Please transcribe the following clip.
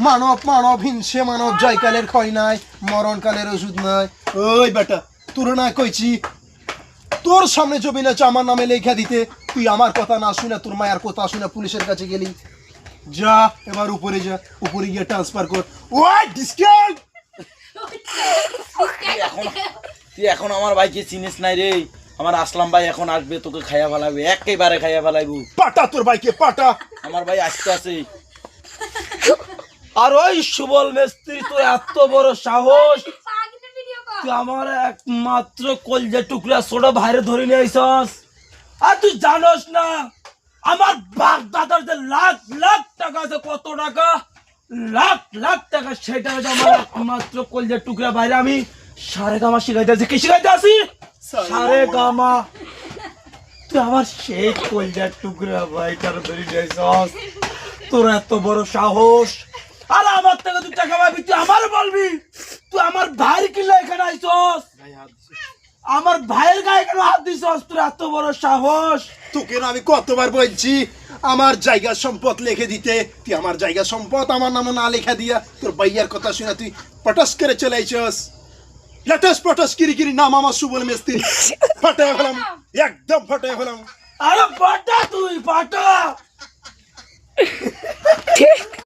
মানব মানব হিংসে মানব জয়কালের ক্ষয় নাই, মরণকালের ওষুধ নাই। ওই বেটা, তোর না কইছি তোর সামনে জমিন আছে আমার নামে লেখা দিতে, তুই আমার কথা না শুনে তোর মায়ের কথা শুনে পুলিশের কাছে গেলি। যা এবার উপরে যা, উপরে গিয়ে ট্রান্সফার কর। ওই ডিসকাউন্ট তুই এখন আমার ভাইকে চিনিস নাই রে। আমার আসলাম ভাই এখন আসবে, তোকে খাইয়া ফেলাবে, একেবারে খাইয়া ফেলাইবো। পাটা তোর ভাইকে পাটা। আমার ভাই আসতে আছে। আর ওই সুবল মিস্ত্রি, তোর এত বড় সাহস, তুই আমার একমাত্র কলজা টুকরা ছোট ভাইরে ধরে নিয়ে আইসস। আর তুই জানোস না আমার বাপ দাদার যে লাখ লাখ টাকা আছে, কত টাকা, লাখ লাখ টাকা, সেটা হচ্ছে আমার একমাত্র কলজা টুকরা ভাইরে আমি সারে গামা শিখাইতে আছি। কি শিখাইতে আছি? সারে গামা। তুই আমার সেই কলজার টুকরা ভাইটার ধরে নিয়ে আইসস, তোর এত বড় সাহস। আর আমার থেকে তুই টাকা পাবি, তুই আমার বলবি তুই আমার ভাইয়ের কিল্লা এখানে আইসস, আমার ভাইয়ের গায়ে কেন হাত দিছস? তোর এত বড় সাহস। তোকে না আমি কতবার বলছি আমার জায়গা সম্পদ লিখে দিতে, তুই আমার জায়গা সম্পদ আমার নামে না লেখা দিয়া তোর ভাইয়ার কথা শুনে তুই পটাস করে চলে আইছস। লেটাস পটাস কিরি নাম আমার সুবল মিস্ত্রি। ফাটায় ফেলাম, একদম ফাটায় ফেলাম। আরে পাটা, তুই পাটা।